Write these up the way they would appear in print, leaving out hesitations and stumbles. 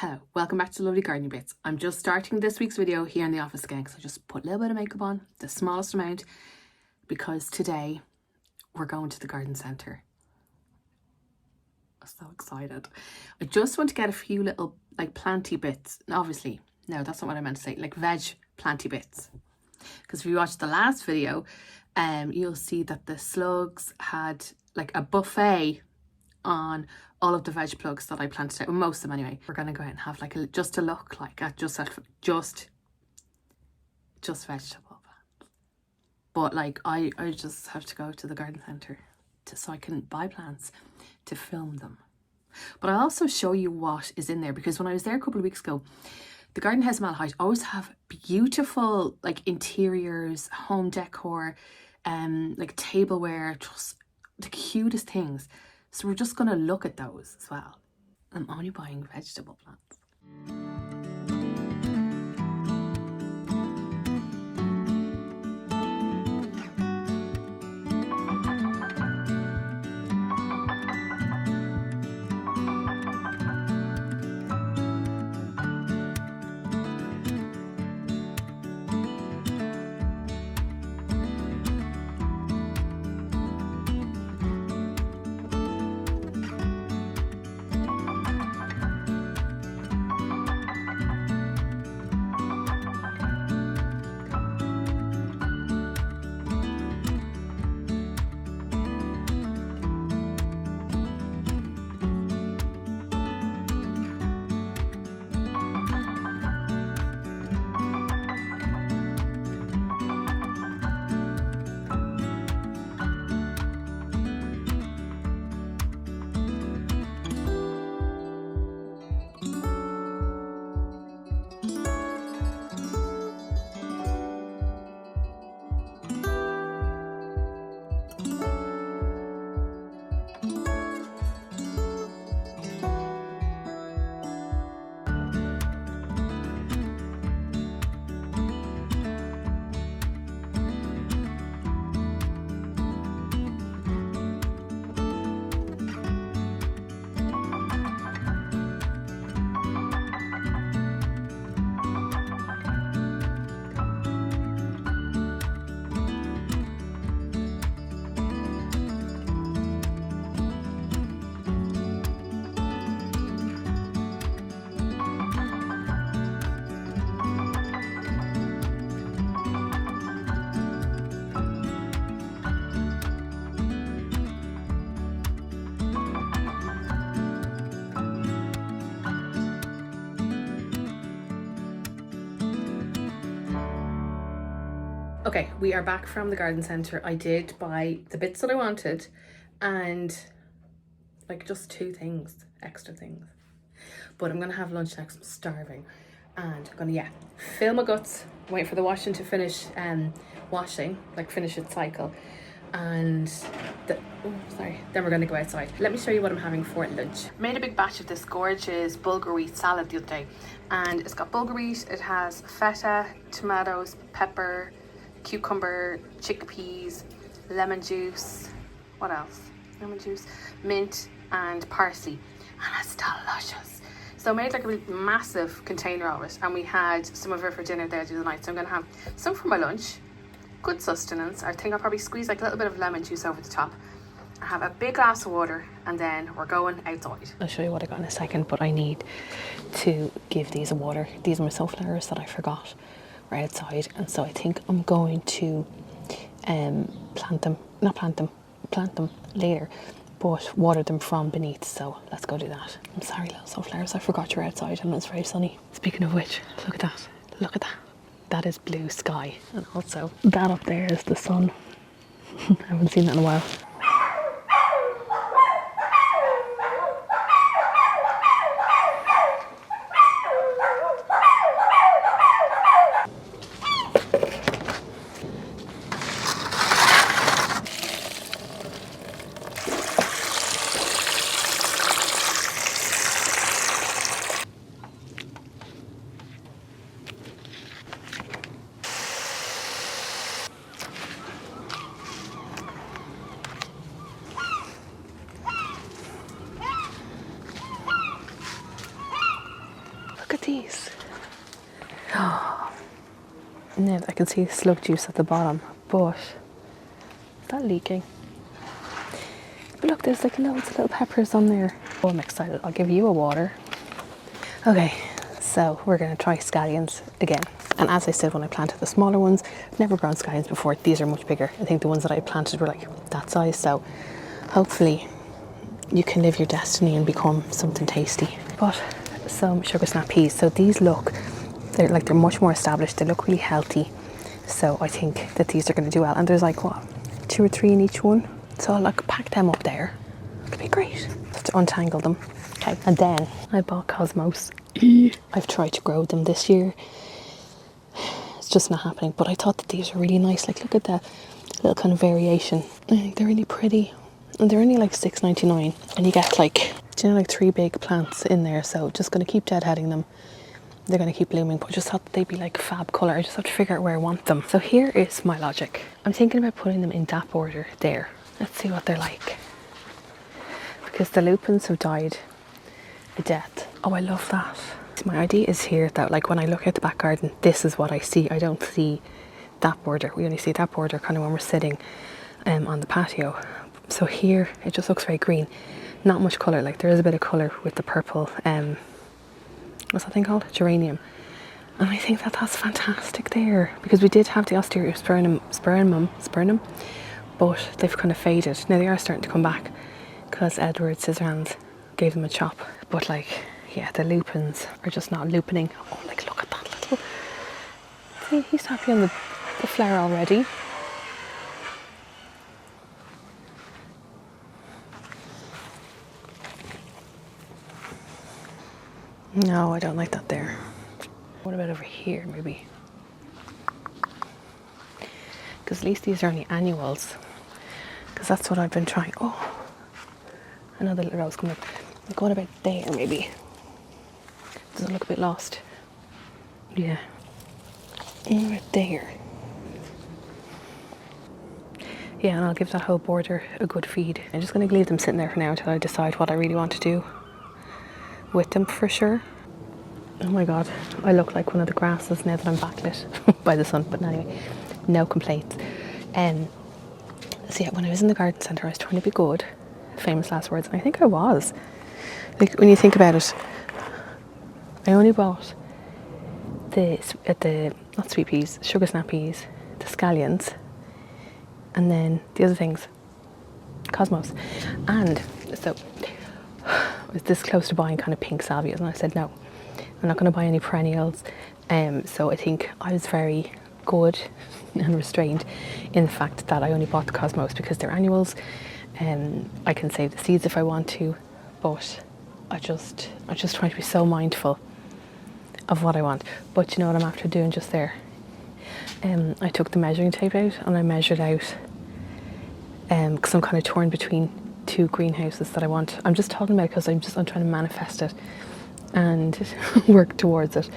Hello, welcome back to Lovely Gardening Bits. I'm just starting this week's video here in the office again because I just put a little bit of makeup on, the smallest amount, because today we're going to the garden centre. I'm so excited. I just want to get a few little like planty bits. Obviously, no, that's not what I meant to say, like veg planty bits. Because if you watched the last video, you'll see that the slugs had like a buffet on all of the veg plugs that I planted out, well, most of them anyway. We're gonna go out and have like just a look like at just vegetable plants. But like I just have to go to the garden centre so I can buy plants to film them. But I'll also show you what is in there, because when I was there a couple of weeks ago, the Garden House Malahide always have beautiful like interiors, home decor, like tableware, just the cutest things. So we're just going to look at those as well. I'm only buying vegetable plants. Okay, we are back from the garden centre. I did buy the bits that I wanted and like just two things, extra things. But I'm gonna have lunch next. I'm starving. And I'm gonna, fill my guts, wait for the washing to finish washing, like finish its cycle. And then we're gonna go outside. Let me show you what I'm having for lunch. Made a big batch of this gorgeous bulgur wheat salad the other day. And it's got bulgur wheat, it has feta, tomatoes, pepper, cucumber, chickpeas, lemon juice, what else? Lemon juice, mint and parsley, and it's delicious. So I made like a massive container of it, and we had some of it for dinner there the other night. So I'm gonna have some for my lunch, good sustenance. I think I'll probably squeeze like a little bit of lemon juice over the top. I have a big glass of water, and then we're going outside. I'll show you what I got in a second, but I need to give these a water. These are my sunflowers that I forgot were outside, and so I think I'm going to plant them later, but water them from beneath. So let's go do that. I'm sorry, little sunflowers, I forgot you're outside and it's very sunny. Speaking of which, look at that. That is blue sky, and also that up there is the sun. I haven't seen that in a while. Look at these. Now I can see slug juice at the bottom, but is that leaking? But look, there's like loads of little peppers on there. Oh, I'm excited. I'll give you a water. Okay, so we're gonna try scallions again. And as I said when I planted the smaller ones, I've never grown scallions before. These are much bigger. I think the ones that I planted were like that size. So hopefully you can live your destiny and become something tasty. But some sugar snap peas. So these look, they're much more established. They look really healthy. So I think that these are gonna do well. And there's like what, 2 or 3 in each one. So I'll like pack them up there. It'll be great. Have to untangle them. Okay, and then I bought Cosmos. I've tried to grow them this year. It's just not happening. But I thought that these are really nice. Like look at that little kind of variation. I think they're really pretty. And they're only like $6.99. And you get like, do you know, like 3 big plants in there. So just gonna keep deadheading them. They're gonna keep blooming, but I just thought they'd be like fab colour. I just have to figure out where I want them. So here is my logic. I'm thinking about putting them in that border there. Let's see what they're like. Because the lupins have died a death. Oh, I love that. My idea is here that like when I look at the back garden, this is what I see. I don't see that border. We only see that border kind of when we're sitting on the patio. So here it just looks very green. Not much colour. Like there is a bit of colour with the purple, what's that thing called? Geranium. And I think that that's fantastic there. Because we did have the Asteriospermum, but they've kind of faded. Now they are starting to come back because Edward Scissorhands gave them a chop. But like, yeah, the lupins are just not lupining. Oh, like look at that little, see, he's happy on the flower already. No, I don't like that there. What about over here maybe? Because at least these are only annuals. Because that's what I've been trying. Oh, another little rose coming up. Like what about there maybe? Does it look a bit lost? Yeah. Right there. Yeah, and I'll give that whole border a good feed. I'm just going to leave them sitting there for now until I decide what I really want to do with them for sure. Oh my god, I look like one of the grasses now that I'm backlit by the sun, but anyway, no complaints. So yeah, when I was in the garden centre I was trying to be good, famous last words, and I think I was. Like when you think about it, I only bought the not sweet peas, sugar snap peas, the scallions, and then the other things, Cosmos. And so I was this close to buying kind of pink salvias, and I said no, I'm not going to buy any perennials. So I think I was very good and restrained in the fact that I only bought the Cosmos because they're annuals. I can save the seeds if I want to, but I just try to be so mindful of what I want. But you know what I'm after doing just there? I took the measuring tape out and I measured out, because I'm kind of torn between 2 greenhouses that I want. I'm just talking about because I'm trying to manifest it and work towards it.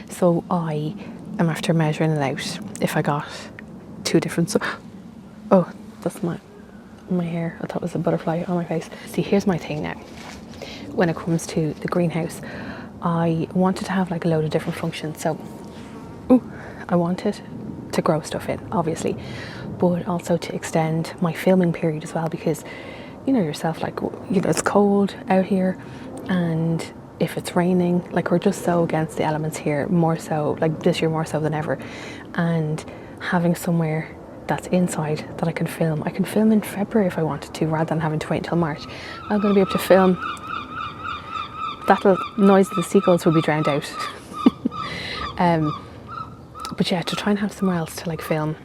So I am after measuring it out. If I got 2 different, oh, that's my hair. I thought it was a butterfly on my face. See, here's my thing now. When it comes to the greenhouse, I wanted to have like a load of different functions. So, I wanted to grow stuff in, obviously, but also to extend my filming period as well, because you know yourself, like, you know, it's cold out here, and if it's raining, like, we're just so against the elements here, more so, like this year more so than ever. And having somewhere that's inside that I can film in February if I wanted to, rather than having to wait until March. I'm going to be able to film. That little noise of the seagulls will be drowned out. But yeah, to try and have somewhere else to like film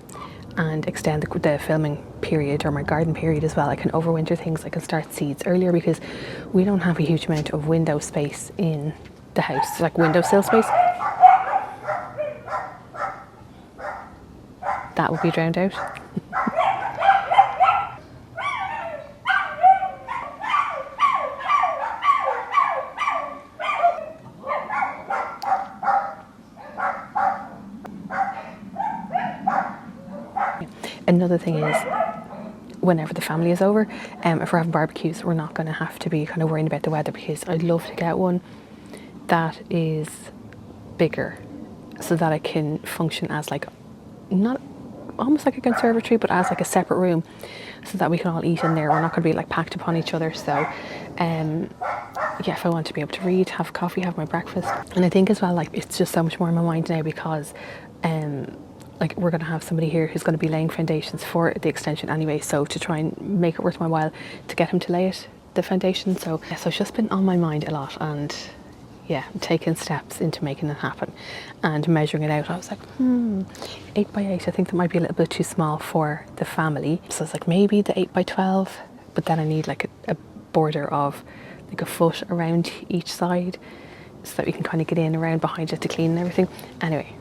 and extend the filming period, or my garden period as well. I can overwinter things, I can start seeds earlier, because we don't have a huge amount of window space in the house, like windowsill space. That would be drowned out. Another thing is, whenever the family is over, if we're having barbecues, we're not going to have to be kind of worrying about the weather, because I'd love to get one that is bigger so that it can function as like, not almost like a conservatory, but as like a separate room so that we can all eat in there. We're not going to be like packed upon each other. So yeah, if I want to be able to read, have coffee, have my breakfast. And I think as well, like, it's just so much more in my mind now because like, we're going to have somebody here who's going to be laying foundations for the extension anyway, so to try and make it worth my while to get him to lay the foundation. So yeah, so it's just been on my mind a lot, and yeah, taking steps into making it happen and measuring it out. I was like, 8 by 8, I think that might be a little bit too small for the family. So it's like maybe the 8 by 12, but then I need like a border of like a foot around each side so that we can kind of get in around behind it to clean and everything. Anyway,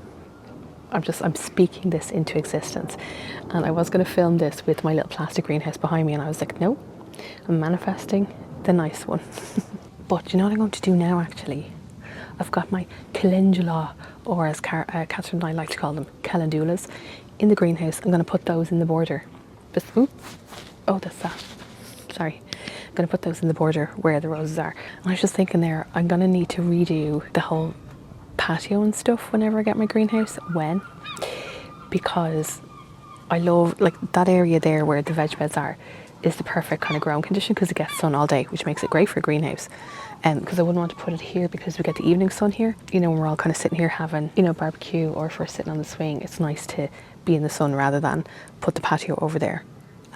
I'm speaking this into existence. And I was going to film this with my little plastic greenhouse behind me, and I was like, no, I'm manifesting the nice one. But you know what I'm going to do now, actually? I've got my calendula, or as Catherine and I like to call them, calendulas, in the greenhouse. I'm going to put those in the border. Oh, that's that. Sorry. I'm going to put those in the border where the roses are. And I was just thinking there, I'm going to need to redo the whole patio and stuff whenever I get my greenhouse. Because I love, like, that area there where the veg beds are is the perfect kind of growing condition because it gets sun all day, which makes it great for a greenhouse. Because I wouldn't want to put it here because we get the evening sun here. You know, when we're all kind of sitting here having, you know, barbecue, or if we're sitting on the swing, it's nice to be in the sun rather than put the patio over there.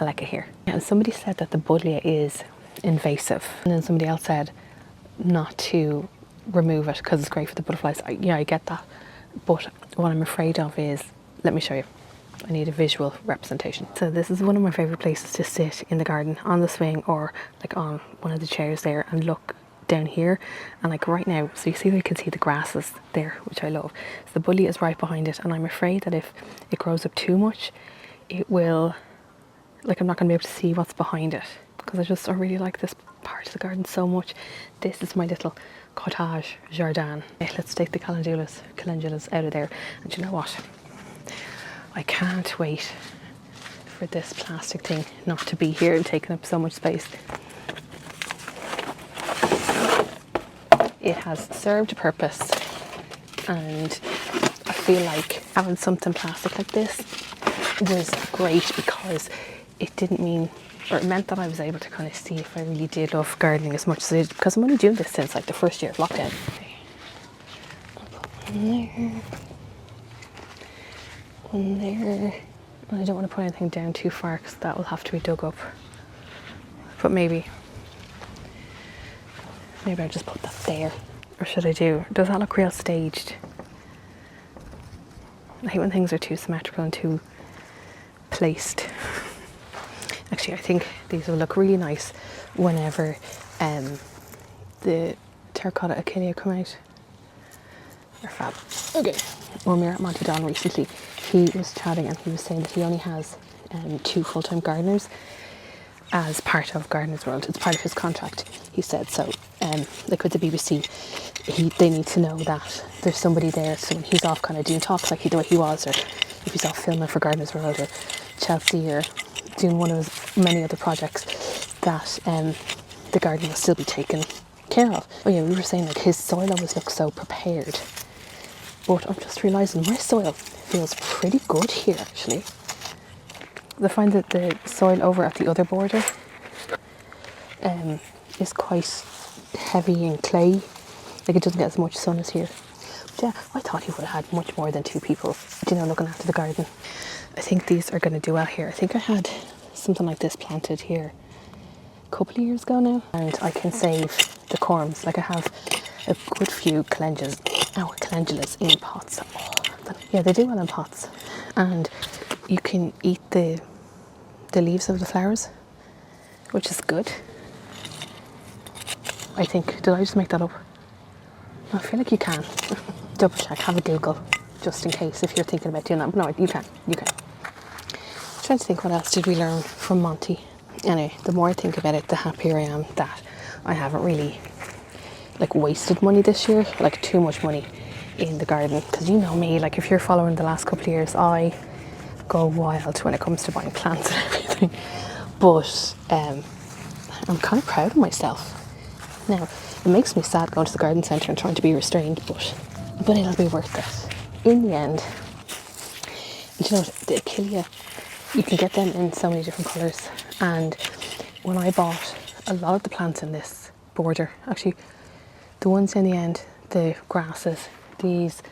I like it here. And somebody said that the buddleia is invasive, and then somebody else said not to remove it because it's great for the butterflies. Yeah, I get that, but what I'm afraid of is, let me show you. I need a visual representation. So this is one of my favorite places to sit in the garden, on the swing or like on one of the chairs there, and look down here. And like right now, so you see, you can see the grasses there, which I love. So the buddleia is right behind it, and I'm afraid that if it grows up too much, it will, like, I'm not going to be able to see what's behind it, because I really like this part of the garden so much. This is my little cottage jardin. Okay, let's take the calendulas out of there. And you know what? I can't wait for this plastic thing not to be here and taking up so much space. It has served a purpose, and I feel like having something plastic like this was great because it didn't mean, or it meant that I was able to kind of see if I really did love gardening as much as I did, because I'm only doing this since like the first year of lockdown. Okay. One there. I don't want to put anything down too far because that will have to be dug up. But maybe I'll just put that there. Or should I do? Does that look real staged? I hate when things are too symmetrical and too placed. Actually, I think these will look really nice whenever the terracotta achillea come out. They're fab. Okay. When we were at Monty Don recently, he was chatting and he was saying that he only has 2 full-time gardeners as part of Gardeners World. It's part of his contract, he said. So, like with the BBC, they need to know that there's somebody there, so when he's off kind of doing talks like the way he was, or if he's off filming for Gardeners World or Chelsea, or doing one of his many other projects, that the garden will still be taken care of. Oh yeah, we were saying like his soil always looks so prepared, but I'm just realising my soil feels pretty good here actually. I find that the soil over at the other border is quite heavy and clay, like it doesn't get as much sun as here. But yeah, I thought he would have had much more than 2 people, you know, looking after the garden. I think these are going to do well here. I think I had something like this planted here a couple of years ago now, and I can save the corms. Like I have a good few calendulas in pots. Yeah, they do well in pots, and you can eat the leaves of the flowers, which is good. I think, did I just make that up? I feel like you can. Double check, have a Google, just in case if you're thinking about doing that. But no, you can. I'm trying to think, what else did we learn from Monty? Anyway, the more I think about it, the happier I am that I haven't really like wasted money this year, like too much money in the garden. Because you know me, like if you're following the last couple of years, I go wild when it comes to buying plants and everything. But I'm kind of proud of myself. Now, it makes me sad going to the garden centre and trying to be restrained, but but it'll be worth it in the end. And you know what, the Achillea, you can get them in so many different colours. And when I bought a lot of the plants in this border, actually the ones in the end, the grasses, these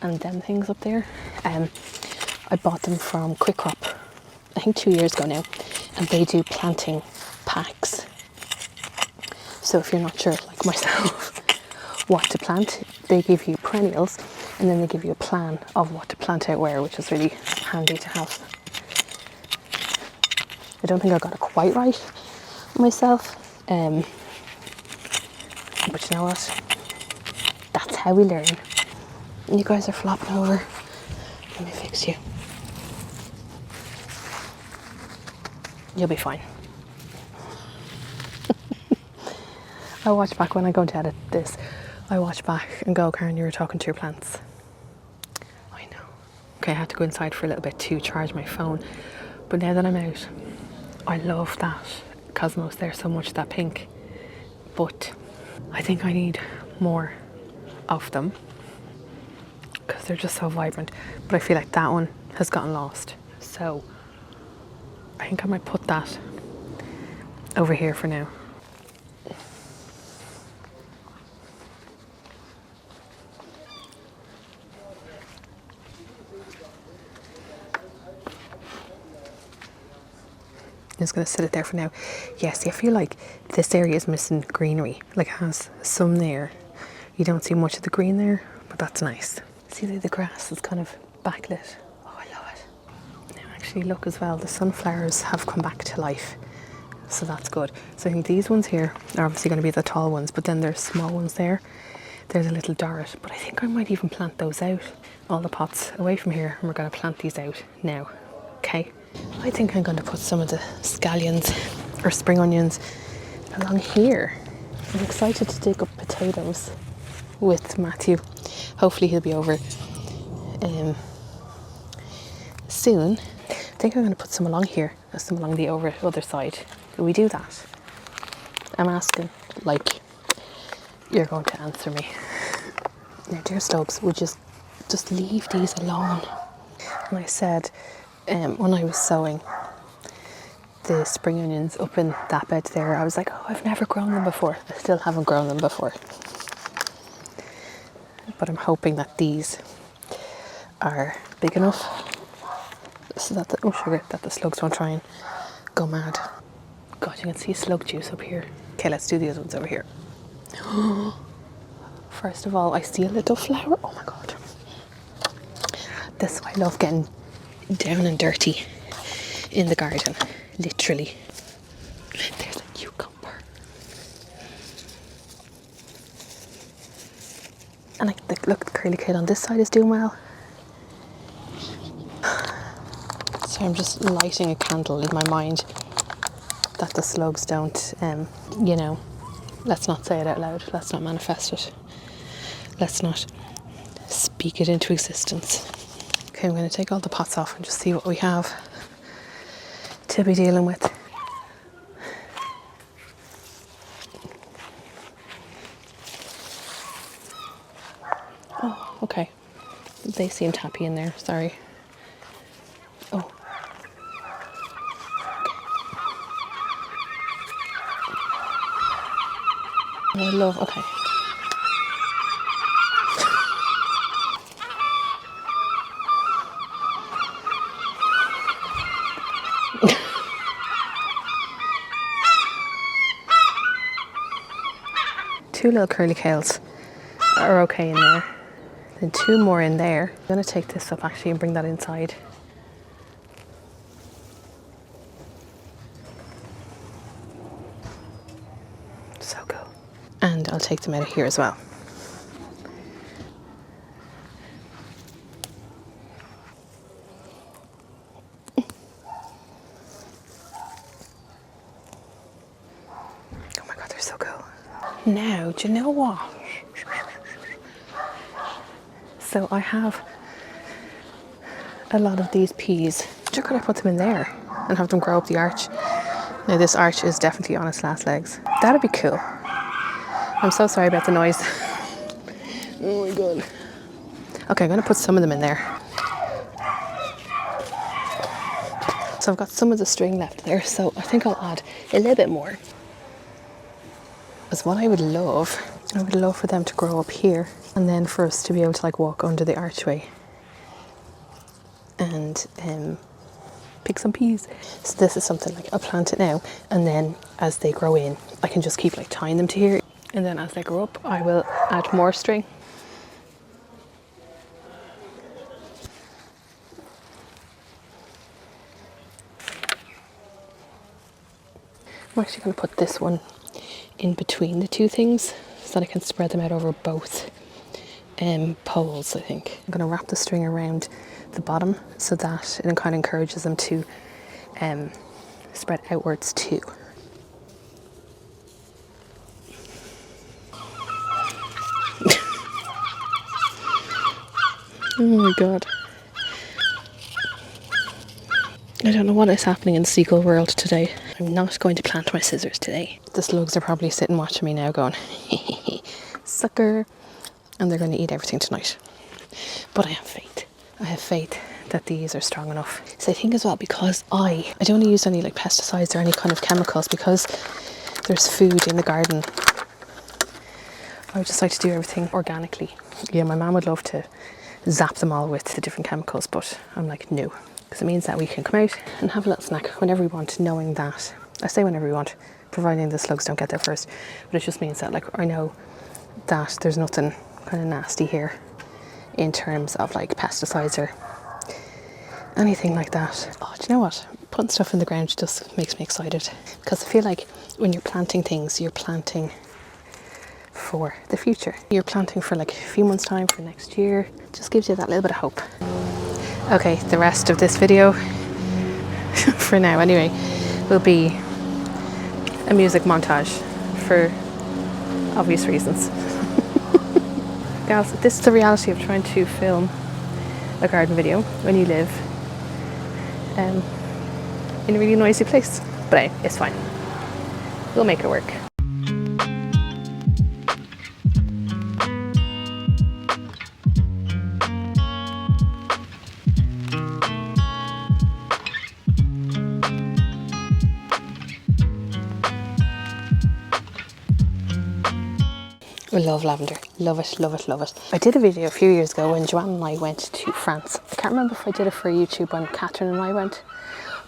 and them things up there, I bought them from Quick Crop, I think 2 years ago now, and they do planting packs. So if you're not sure, like myself, what to plant, they give you perennials and then they give you a plan of what to plant out where, which is really handy to have. I don't think I got it quite right myself, but you know what? That's how we learn. You guys are flopping over. Let me fix you. You'll be fine. I watch back when I go to edit this. I watch back and go, Karen, you were talking to your plants. I know. Okay, I had to go inside for a little bit to charge my phone. But now that I'm out, I love that cosmos there so much, that pink. But I think I need more of them because they're just so vibrant. But I feel like that one has gotten lost. So I think I might put that over here for now. I'm just going to sit it there for now. Yeah, see, I feel like this area is missing greenery. Like it has some there. You don't see much of the green there, but that's nice. See, the grass is kind of backlit. Oh, I love it. Now actually look as well, the sunflowers have come back to life. So that's good. So I think these ones here are obviously going to be the tall ones, but then there's small ones there. There's a little Dorrit, but I think I might even plant those out. All the pots away from here, and we're going to plant these out now. Okay. I think I'm going to put some of the scallions or spring onions along here. I'm excited to dig up potatoes with Matthew. Hopefully he'll be over soon. I think I'm going to put some along here and some along the other side. Will we do that? I'm asking like you're going to answer me. Now, dear Stokes, would you just leave these alone? And I said, when I was sowing the spring onions up in that bed there, I was like, oh, I've never grown them before. I still haven't grown them before. But I'm hoping that these are big enough so that the slugs won't try and go mad. God, you can see slug juice up here. Okay, let's do the other ones over here. First of all, I see a little flower. Oh my God. This is why I love getting down and dirty in the garden, literally. There's a cucumber. And look, the curly kid on this side is doing well. So I'm just lighting a candle in my mind that the slugs don't, let's not say it out loud. Let's not manifest it. Let's not speak it into existence. Okay, I'm going to take all the pots off and just see what we have to be dealing with. Oh, okay. They seemed happy in there, sorry. Oh. Oh, I love, okay. Two little curly kales are okay in there. Then two more in there. I'm going to take this up actually and bring that inside. So cool. And I'll take them out of here as well. Oh my God, they're so cool. Now, do you know what? So I have a lot of these peas. Sure, could I put them in there and have them grow up the arch? Now this arch is definitely on its last legs. That'd be cool. I'm so sorry about the noise. Oh my god. Okay, I'm gonna put some of them in there. So I've got some of the string left there, so I think I'll add a little bit more. Because what I would love for them to grow up here, and then for us to be able to like walk under the archway and pick some peas. So this is something like I'll plant it now, and then as they grow in, I can just keep like tying them to here. And then as they grow up, I will add more string. I'm actually going to put this one in between the two things so that I can spread them out over both poles, I think. I'm going to wrap the string around the bottom so that it kind of encourages them to spread outwards too. Oh my god. I don't know what is happening in the seagull world today. I'm not going to plant my scissors today. The slugs are probably sitting watching me now going, sucker. And they're going to eat everything tonight. But I have faith. I have faith that these are strong enough. So I think as well, because I don't want to use any like pesticides or any kind of chemicals, because there's food in the garden. I would just like to do everything organically. Yeah, my mum would love to zap them all with the different chemicals, but I'm like, no. Because it means that we can come out and have a little snack whenever we want, knowing that, I say whenever we want, providing the slugs don't get there first. But it just means that like I know that there's nothing kind of nasty here in terms of like pesticides or anything like that. Oh, do you know what? Putting stuff in the ground just makes me excited, because I feel like when you're planting things, you're planting for the future. You're planting for like a few months time, for next year. It just gives you that little bit of hope. Okay, the rest of this video, for now anyway, will be a music montage for obvious reasons. Guys, this is the reality of trying to film a garden video when you live in a really noisy place. But hey, it's fine. We'll make it work. I love lavender. Love it, love it, love it. I did a video a few years ago when Joanne and I went to France. I can't remember if I did it for YouTube when Catherine and I went,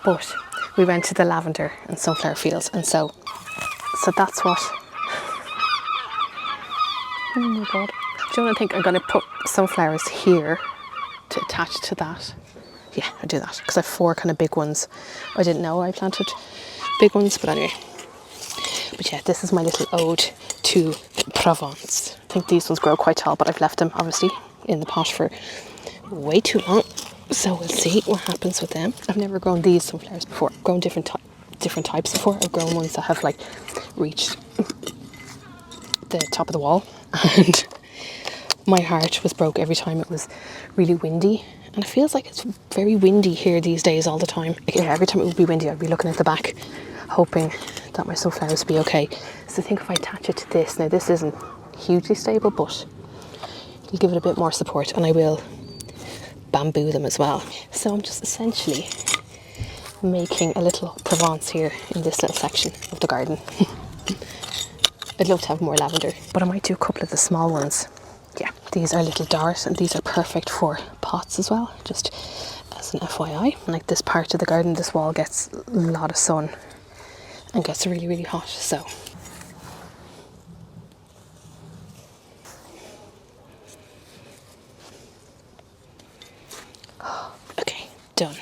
but we went to the lavender and sunflower fields, and so that's what. Oh my god. Do you want to think I'm going to put sunflowers here to attach to that? Yeah, I do that because I have 4 kind of big ones. I didn't know I planted big ones, but anyway. But yeah, this is my little ode to Provence. I think these ones grow quite tall, but I've left them obviously in the pot for way too long. So we'll see what happens with them. I've never grown these sunflowers before. I've grown different types before. I've grown ones that have like reached the top of the wall, and my heart was broke every time it was really windy. And it feels like it's very windy here these days all the time. Like, yeah, every time it would be windy, I'd be looking at the back, hoping that my sunflowers would be okay. So I think if I attach it to this, now this isn't hugely stable, but it'll give it a bit more support, and I will bamboo them as well. So I'm just essentially making a little Provence here in this little section of the garden. I'd love to have more lavender, but I might do a couple of the small ones. Yeah, these are little darts, and these are perfect for pots as well, just as an FYI. Like this part of the garden, this wall gets a lot of sun and gets really, really hot, so. Okay, done.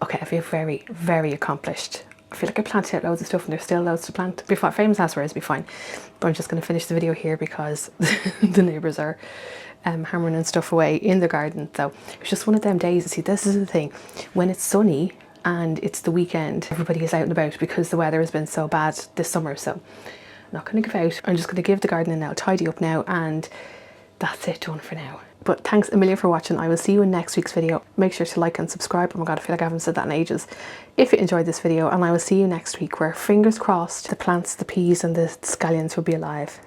Okay, I feel very, very accomplished. I feel like I planted out loads of stuff and there's still loads to plant. Before famous last words, be fine. But I'm just going to finish the video here because the neighbours are hammering and stuff away in the garden. So it's just one of them days. See, this is the thing. When it's sunny and it's the weekend, everybody is out and about because the weather has been so bad this summer. So not going to give out. I'm just going to give the garden a now, tidy up now, and that's it done for now. But thanks a million for watching. I will see you in next week's video. Make sure to like and subscribe. Oh my god, I feel like I haven't said that in ages. If you enjoyed this video, and I will see you next week where, fingers crossed, the plants, the peas and the scallions will be alive.